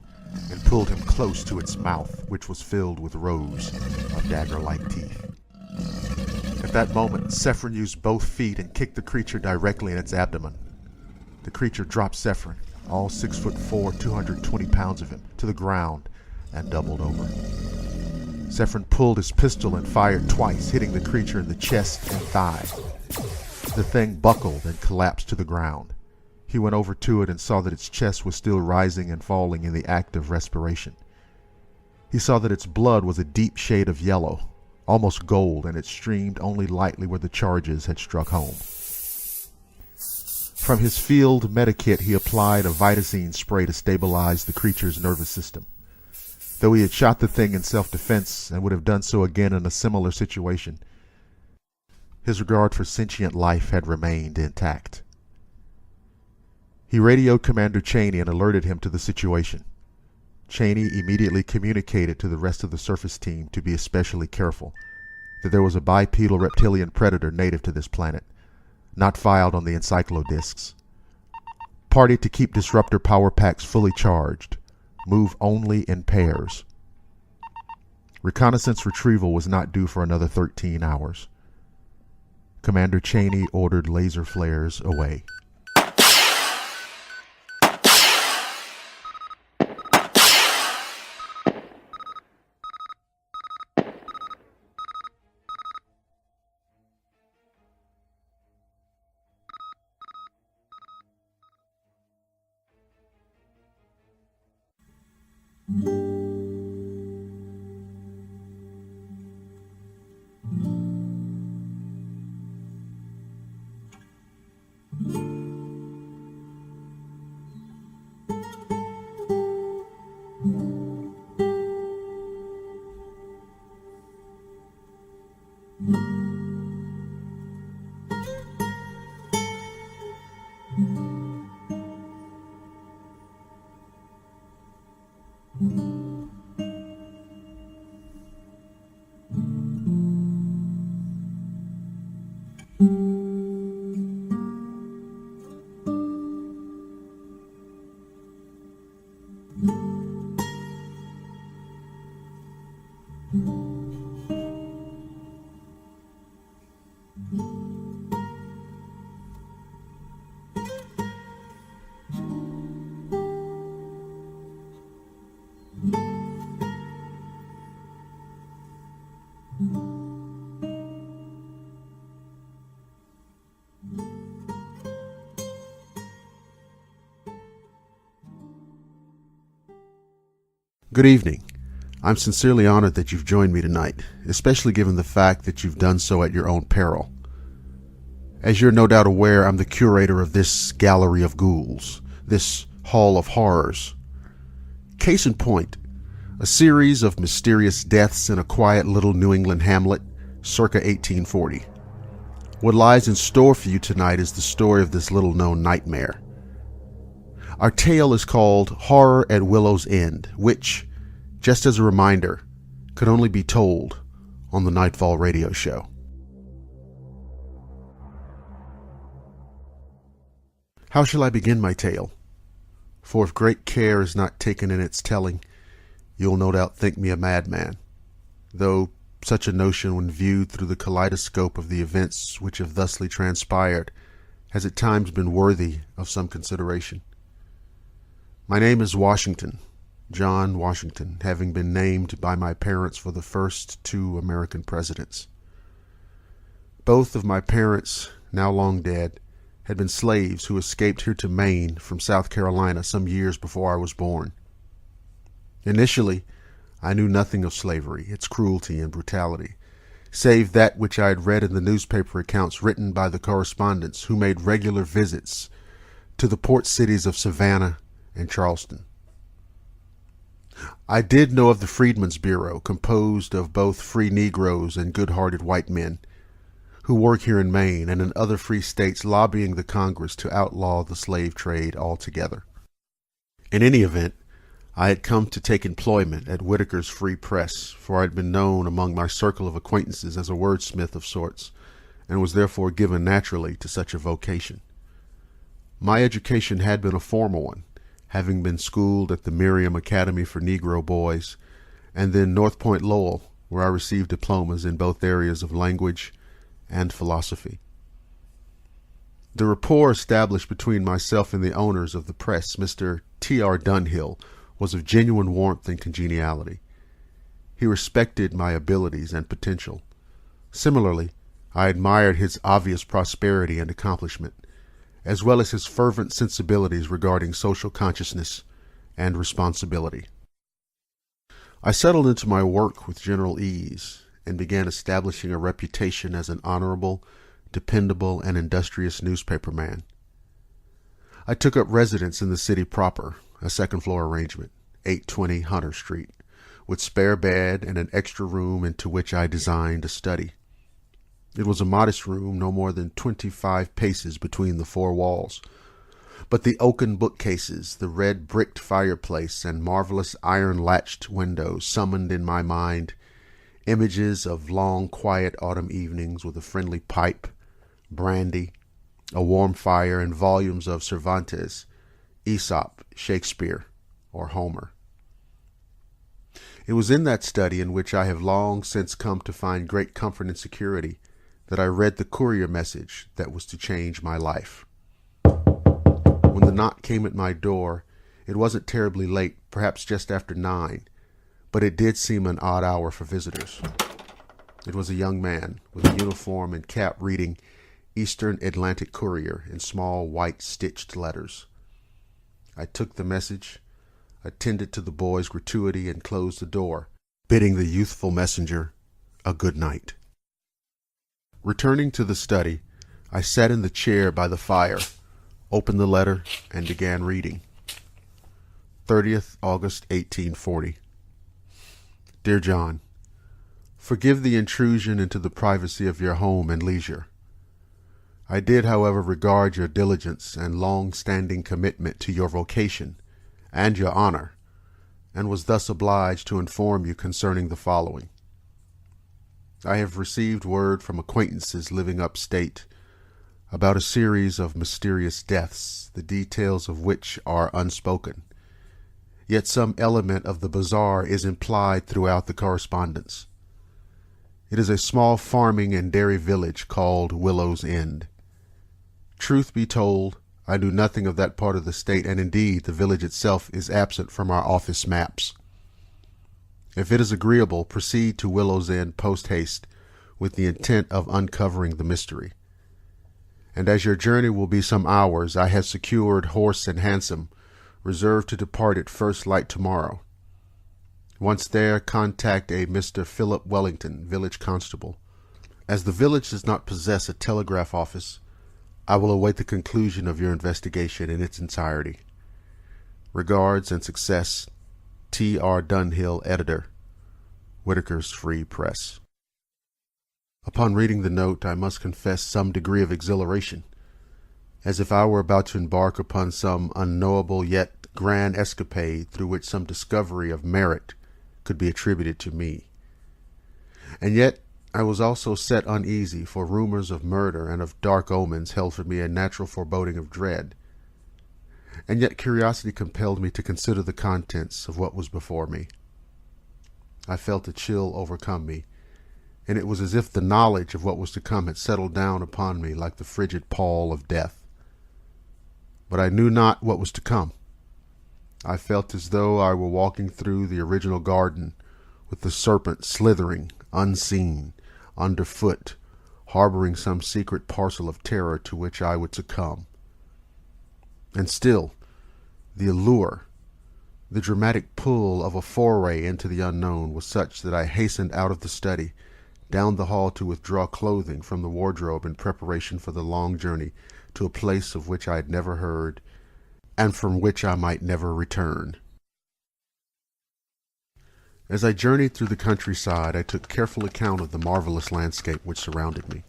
and pulled him close to its mouth, which was filled with rows of dagger-like teeth. At that moment, Zephyrin used both feet and kicked the creature directly in its abdomen. the creature dropped Sephron, all 6'4", 220 pounds of him, to the ground and doubled over. Sephron pulled his pistol and fired twice, hitting the creature in the chest and thigh. The thing buckled and collapsed to the ground. He went over to it and saw that its chest was still rising and falling in the act of respiration. He saw that its blood was a deep shade of yellow, almost gold, and it streamed only lightly where the charges had struck home. From his field medikit, he applied a Vitazine spray to stabilize the creature's nervous system. Though he had shot the thing in self-defense and would have done so again in a similar situation, his regard for sentient life had remained intact. He radioed Commander Cheney and alerted him to the situation. Cheney immediately communicated to the rest of the surface team to be especially careful, that there was a bipedal reptilian predator native to this planet, not filed on the encyclodiscs. Party to keep disruptor power packs fully charged. Move only in pairs. Reconnaissance retrieval was not due for another 13 hours. Commander Cheney ordered laser flares away. Good evening. I'm sincerely honored that you've joined me tonight, especially given the fact that you've done so at your own peril. As you're no doubt aware, I'm the curator of this gallery of ghouls, this hall of horrors. Case in point, a series of mysterious deaths in a quiet little New England hamlet, circa 1840. What lies in store for you tonight is the story of this little-known nightmare. Our tale is called Horror at Willow's End, which, just as a reminder, could only be told on the Nightfall radio show. How shall I begin my tale? For if great care is not taken in its telling, you'll no doubt think me a madman, though such a notion, when viewed through the kaleidoscope of the events which have thusly transpired, has at times been worthy of some consideration. My name is Washington, John Washington, having been named by my parents for the first 2 American presidents. Both of my parents, now long dead, had been slaves who escaped here to Maine from South Carolina some years before I was born. Initially, I knew nothing of slavery, its cruelty and brutality, save that which I had read in the newspaper accounts written by the correspondents who made regular visits to the port cities of Savannah and Charleston. I did know of the Freedmen's Bureau, composed of both free Negroes and good-hearted white men, who work here in Maine and in other free states lobbying the Congress to outlaw the slave trade altogether. In any event, I had come to take employment at Whitaker's Free Press, for I had been known among my circle of acquaintances as a wordsmith of sorts, and was therefore given naturally to such a vocation. My education had been a formal one, having been schooled at the Miriam Academy for Negro Boys, and then North Point Lowell, where I received diplomas in both areas of language and philosophy. The rapport established between myself and the owners of the press, Mr. T.R. Dunhill, was of genuine warmth and congeniality. He respected my abilities and potential. Similarly, I admired his obvious prosperity and accomplishment, as well as his fervent sensibilities regarding social consciousness and responsibility. I settled into my work with general ease and began establishing a reputation as an honorable, dependable, and industrious newspaperman. I took up residence in the city proper, a second-floor arrangement, 820 Hunter Street, with spare bed and an extra room into which I designed a study. It was a modest room, no more than 25 paces between the four walls, but the oaken bookcases, the red bricked fireplace, and marvelous iron-latched windows summoned in my mind images of long, quiet autumn evenings with a friendly pipe, brandy, a warm fire, and volumes of Cervantes, Aesop, Shakespeare, or Homer. It was in that study, in which I have long since come to find great comfort and security, that I read the courier message that was to change my life. When the knock came at my door, it wasn't terribly late, perhaps just after 9, but it did seem an odd hour for visitors. It was a young man with a uniform and cap reading Eastern Atlantic Courier in small white stitched letters. I took the message, attended to the boy's gratuity, and closed the door, bidding the youthful messenger a good night. Returning to the study, I sat in the chair by the fire, opened the letter, and began reading. 30th August 1840. Dear John, forgive the intrusion into the privacy of your home and leisure. I did, however, regard your diligence and long-standing commitment to your vocation and your honor, and was thus obliged to inform you concerning the following. I have received word from acquaintances living upstate about a series of mysterious deaths, the details of which are unspoken. Yet some element of the bizarre is implied throughout the correspondence. It is a small farming and dairy village called Willow's End. Truth be told, I knew nothing of that part of the state, and indeed the village itself is absent from our office maps. If it is agreeable, proceed to Willow's End post-haste with the intent of uncovering the mystery. And as your journey will be some hours, I have secured horse and hansom, reserved to depart at first light tomorrow. Once there, contact a Mr. Philip Wellington, village constable. As the village does not possess a telegraph office, I will await the conclusion of your investigation in its entirety. Regards and success, T.R. Dunhill, editor, Whitaker's Free Press. Upon reading the note, I must confess some degree of exhilaration, as if I were about to embark upon some unknowable yet grand escapade through which some discovery of merit could be attributed to me. And yet I was also set uneasy, for rumors of murder and of dark omens held for me a natural foreboding of dread. And yet curiosity compelled me to consider the contents of what was before me. I felt a chill overcome me, and it was as if the knowledge of what was to come had settled down upon me like the frigid pall of death. But I knew not what was to come. I felt as though I were walking through the original garden, with the serpent slithering, unseen, underfoot, harboring some secret parcel of terror to which I would succumb. And still, the allure, the dramatic pull of a foray into the unknown was such that I hastened out of the study, down the hall to withdraw clothing from the wardrobe in preparation for the long journey to a place of which I had never heard, and from which I might never return. As I journeyed through the countryside, I took careful account of the marvelous landscape which surrounded me.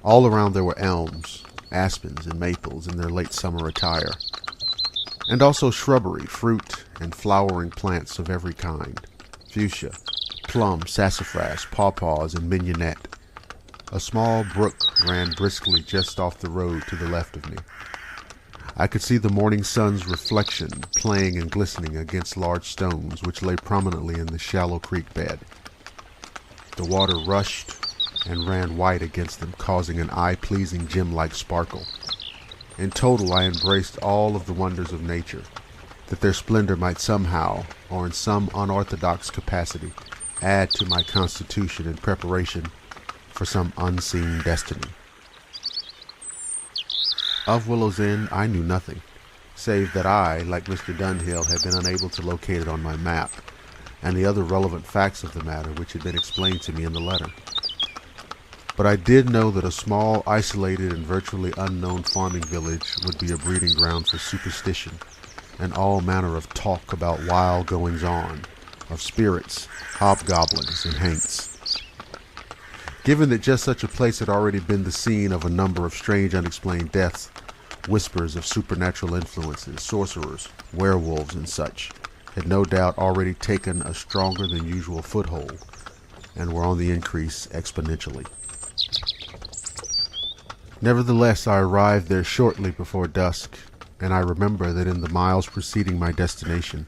All around there were elms, aspens, and maples in their late summer attire, and also shrubbery, fruit, and flowering plants of every kind, fuchsia, plum, sassafras, pawpaws, and mignonette. A small brook ran briskly just off the road to the left of me. I could see the morning sun's reflection playing and glistening against large stones which lay prominently in the shallow creek bed. The water rushed and ran white against them, causing an eye-pleasing gem-like sparkle. In total, I embraced all of the wonders of nature, that their splendor might somehow, or in some unorthodox capacity, add to my constitution in preparation for some unseen destiny. Of Willow's End, I knew nothing, save that I, like Mr. Dunhill, had been unable to locate it on my map, and the other relevant facts of the matter which had been explained to me in the letter. But I did know that a small, isolated, and virtually unknown farming village would be a breeding ground for superstition and all manner of talk about wild goings-on, of spirits, hobgoblins, and haints. Given that just such a place had already been the scene of a number of strange unexplained deaths, whispers of supernatural influences, sorcerers, werewolves, and such had no doubt already taken a stronger than usual foothold and were on the increase exponentially. Nevertheless, I arrived there shortly before dusk, and I remember that in the miles preceding my destination,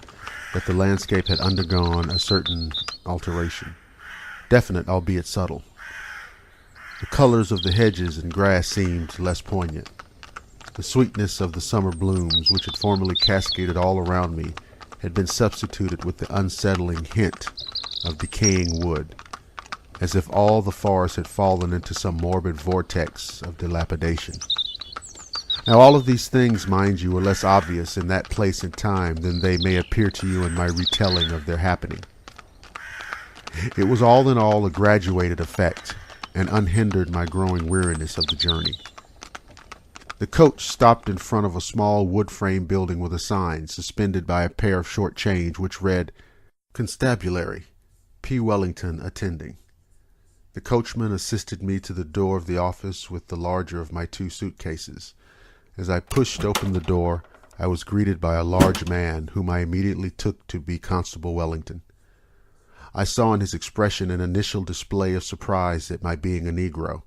that the landscape had undergone a certain alteration, definite albeit subtle. The colors of the hedges and grass seemed less poignant. The sweetness of the summer blooms, which had formerly cascaded all around me, had been substituted with the unsettling hint of decaying wood, as if all the forest had fallen into some morbid vortex of dilapidation. Now, all of these things, mind you, were less obvious in that place and time than they may appear to you in my retelling of their happening. It was all in all a graduated effect, and unhindered my growing weariness of the journey. The coach stopped in front of a small wood-frame building with a sign suspended by a pair of short chains which read, "Constabulary, P. Wellington attending." The coachman assisted me to the door of the office with the larger of my 2 suitcases. As I pushed open the door, I was greeted by a large man whom I immediately took to be Constable Wellington. I saw in his expression an initial display of surprise at my being a Negro.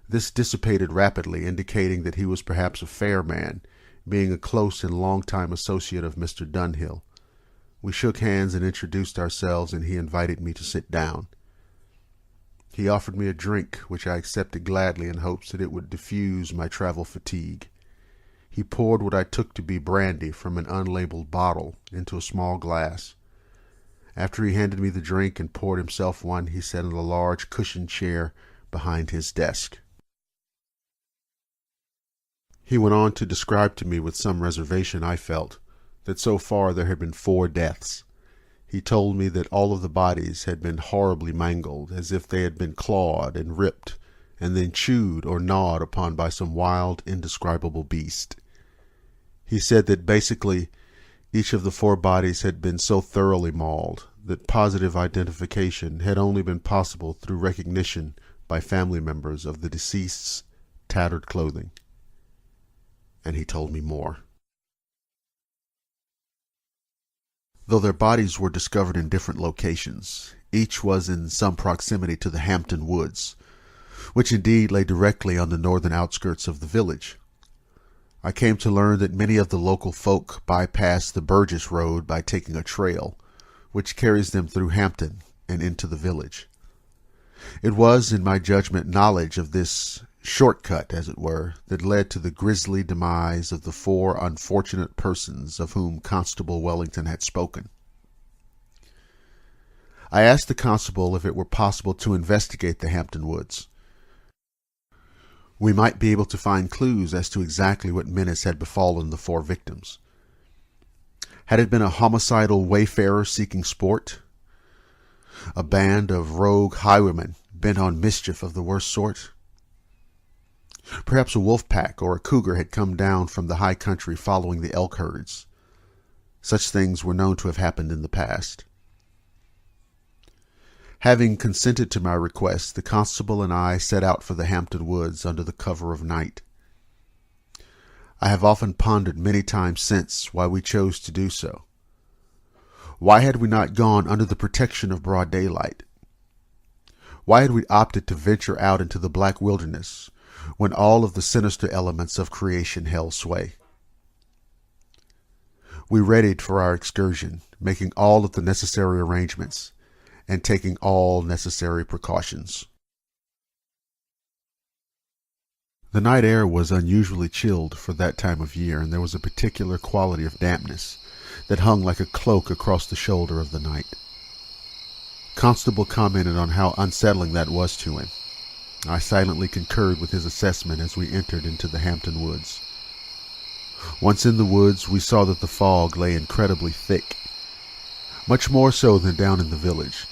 This dissipated rapidly, indicating that he was perhaps a fair man, being a close and long-time associate of Mr. Dunhill. We shook hands and introduced ourselves, and he invited me to sit down. He offered me a drink, which I accepted gladly in hopes that it would diffuse my travel fatigue. He poured what I took to be brandy from an unlabeled bottle into a small glass. After he handed me the drink and poured himself one, he sat in a large cushioned chair behind his desk. He went on to describe to me with some reservation, I felt, that so far there had been 4 deaths. He told me that all of the bodies had been horribly mangled, as if they had been clawed and ripped, and then chewed or gnawed upon by some wild, indescribable beast. He said that basically each of the 4 bodies had been so thoroughly mauled that positive identification had only been possible through recognition by family members of the deceased's tattered clothing. And he told me more. Though their bodies were discovered in different locations, each was in some proximity to the Hampton Woods, which indeed lay directly on the northern outskirts of the village. I came to learn that many of the local folk bypass the Burgess Road by taking a trail, which carries them through Hampton and into the village. It was, in my judgment, knowledge of this shortcut, as it were, that led to the grisly demise of the 4 unfortunate persons of whom Constable Wellington had spoken. I asked the constable if it were possible to investigate the Hampton Woods. We might be able to find clues as to exactly what menace had befallen the 4 victims. Had it been a homicidal wayfarer seeking sport? A band of rogue highwaymen bent on mischief of the worst sort? Perhaps a wolf pack or a cougar had come down from the high country following the elk herds. Such things were known to have happened in the past. Having consented to my request, the constable and I set out for the Hampton Woods under the cover of night. I have often pondered many times since why we chose to do so. Why had we not gone under the protection of broad daylight? Why had we opted to venture out into the black wilderness when all of the sinister elements of creation held sway? We readied for our excursion, making all of the necessary arrangements and taking all necessary precautions. The night air was unusually chilled for that time of year, and there was a particular quality of dampness that hung like a cloak across the shoulder of the night. Constable commented on how unsettling that was to him. I silently concurred with his assessment as we entered into the Hampton woods. Once in the woods, we saw that the fog lay incredibly thick, much more so than down in the village.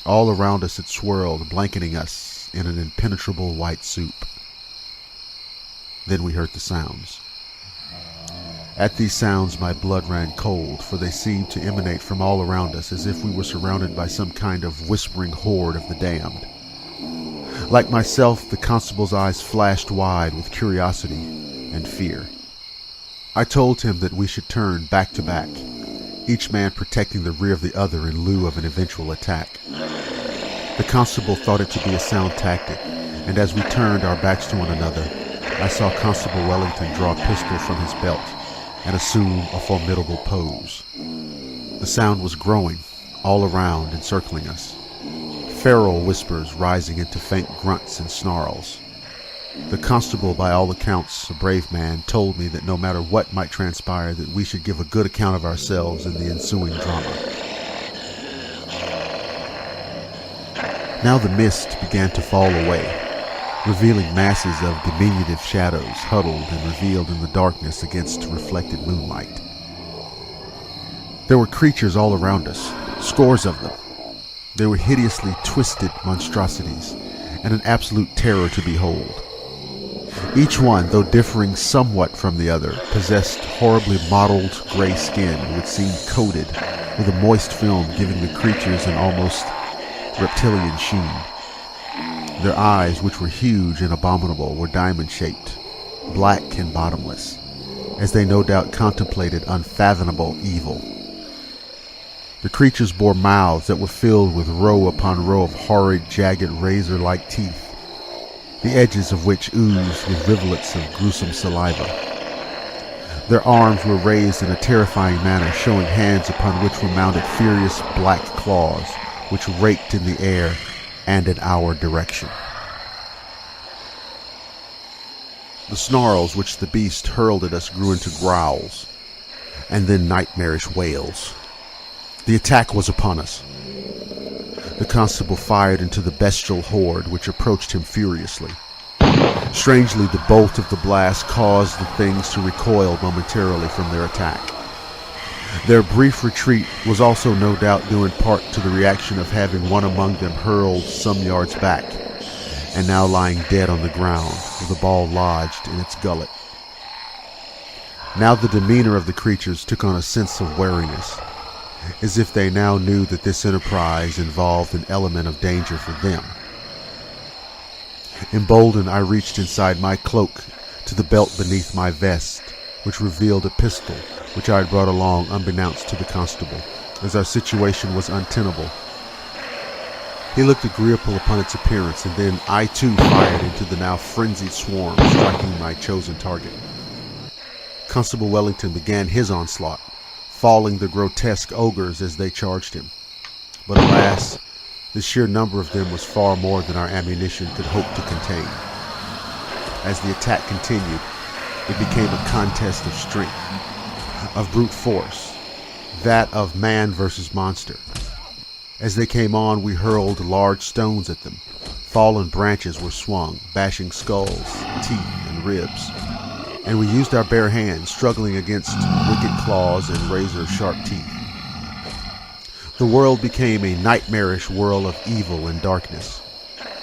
All around us it swirled, blanketing us in an impenetrable white soup. Then we heard the sounds. At these sounds my blood ran cold, for they seemed to emanate from all around us as if we were surrounded by some kind of whispering horde of the damned. Like myself, the constable's eyes flashed wide with curiosity and fear. I told him that we should turn back to back, each man protecting the rear of the other in lieu of an eventual attack. The constable thought it to be a sound tactic, and as we turned our backs to one another, I saw Constable Wellington draw a pistol from his belt and assume a formidable pose. The sound was growing, all around, encircling us. Feral whispers rising into faint grunts and snarls. The constable, by all accounts a brave man, told me that no matter what might transpire, that we should give a good account of ourselves in the ensuing drama. Now the mist began to fall away, revealing masses of diminutive shadows huddled and revealed in the darkness against reflected moonlight. There were creatures all around us, scores of them. They were hideously twisted monstrosities, and an absolute terror to behold. Each one, though differing somewhat from the other, possessed horribly mottled gray skin which seemed coated with a moist film, giving the creatures an almost reptilian sheen. Their eyes, which were huge and abominable, were diamond-shaped, black and bottomless, as they no doubt contemplated unfathomable evil. The creatures bore mouths that were filled with row upon row of horrid, jagged, razor-like teeth, the edges of which oozed with rivulets of gruesome saliva. Their arms were raised in a terrifying manner, showing hands upon which were mounted furious black claws, which raked in the air and in our direction. The snarls which the beast hurled at us grew into growls, and then nightmarish wails. The attack was upon us. The constable fired into the bestial horde, which approached him furiously. Strangely, the bolt of the blast caused the things to recoil momentarily from their attack. Their brief retreat was also no doubt due in part to the reaction of having one among them hurled some yards back, and now lying dead on the ground, with a ball lodged in its gullet. Now the demeanor of the creatures took on a sense of wariness, as if they now knew that this enterprise involved an element of danger for them. Emboldened, I reached inside my cloak to the belt beneath my vest, which revealed a pistol which I had brought along unbeknownst to the constable, as our situation was untenable. He looked agreeable upon its appearance, and then I too fired into the now frenzied swarm, striking my chosen target. Constable Wellington began his onslaught, falling the grotesque ogres as they charged him. But alas, the sheer number of them was far more than our ammunition could hope to contain. As the attack continued, it became a contest of strength, of brute force, that of man versus monster. As they came on, we hurled large stones at them. Fallen branches were swung, bashing skulls, teeth, and ribs. And we used our bare hands, struggling against wicked claws and razor-sharp teeth. The world became a nightmarish whirl of evil and darkness.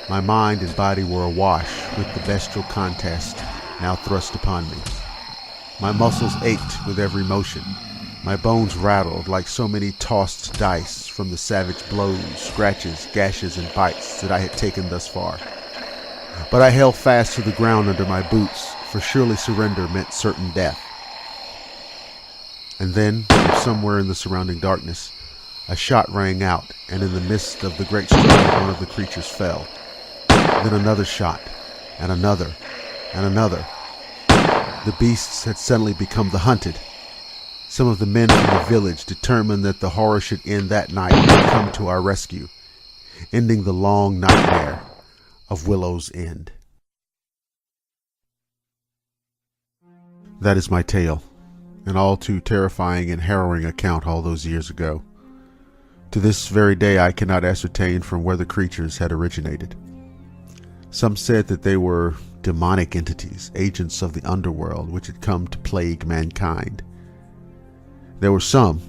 My mind and body were awash with the bestial contest now thrust upon me. My muscles ached with every motion. My bones rattled like so many tossed dice from the savage blows, scratches, gashes, and bites that I had taken thus far. But I held fast to the ground under my boots, for surely surrender meant certain death. And then, from somewhere in the surrounding darkness, a shot rang out, and in the midst of the great struggle one of the creatures fell. Then another shot, and another, and another. The beasts had suddenly become the hunted. Some of the men from the village, determined that the horror should end that night, had come to our rescue, ending the long nightmare of Willow's End. That is my tale, an all too terrifying and harrowing account all those years ago. To this very day I cannot ascertain from where the creatures had originated. Some said that they were demonic entities, agents of the underworld, which had come to plague mankind. There were some,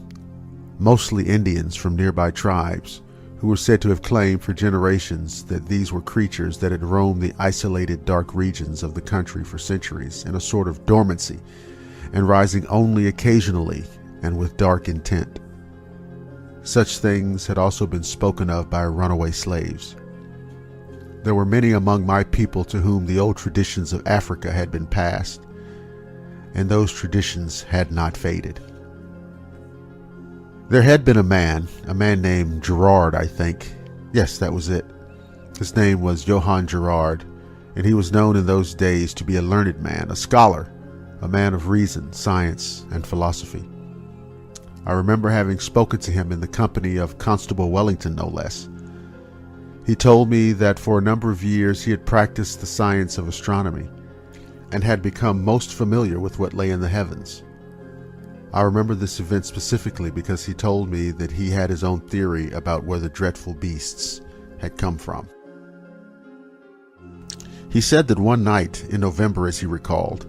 mostly Indians from nearby tribes, who were said to have claimed for generations that these were creatures that had roamed the isolated dark regions of the country for centuries in a sort of dormancy, and rising only occasionally and with dark intent. Such things had also been spoken of by runaway slaves. There were many among my people to whom the old traditions of Africa had been passed, and those traditions had not faded. There had been a man named Gerard, I think. Yes, that was it. His name was Johann Gerard, and he was known in those days to be a learned man, a scholar, a man of reason, science, and philosophy. I remember having spoken to him in the company of Constable Wellington, no less. He told me that for a number of years he had practiced the science of astronomy and had become most familiar with what lay in the heavens. I remember this event specifically because he told me that he had his own theory about where the dreadful beasts had come from. He said that one night in November, as he recalled,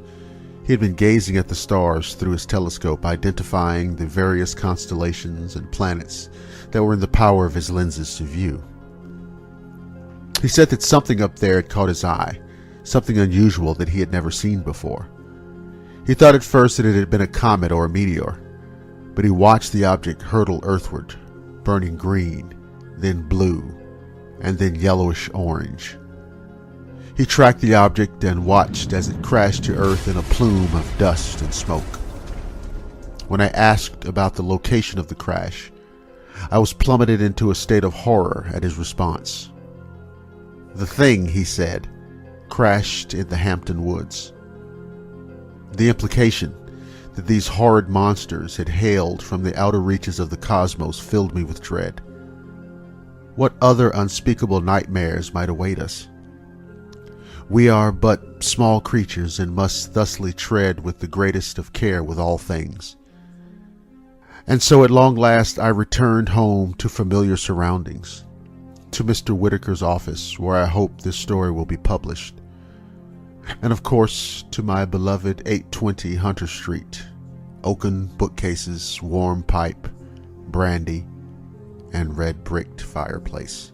he had been gazing at the stars through his telescope, identifying the various constellations and planets that were in the power of his lenses to view. He said that something up there had caught his eye, something unusual that he had never seen before. He thought at first that it had been a comet or a meteor, but he watched the object hurtle earthward, burning green, then blue, and then yellowish orange. He tracked the object and watched as it crashed to earth in a plume of dust and smoke. When I asked about the location of the crash, I was plummeted into a state of horror at his response. The thing, he said, crashed in the Hampton Woods. The implication that these horrid monsters had hailed from the outer reaches of the cosmos filled me with dread. What other unspeakable nightmares might await us? We are but small creatures and must thusly tread with the greatest of care with all things. And so at long last I returned home to familiar surroundings, to Mr. Whitaker's office, where I hope this story will be published, and of course to my beloved 820 Hunter Street, oaken bookcases, warm pipe, brandy, and red bricked fireplace.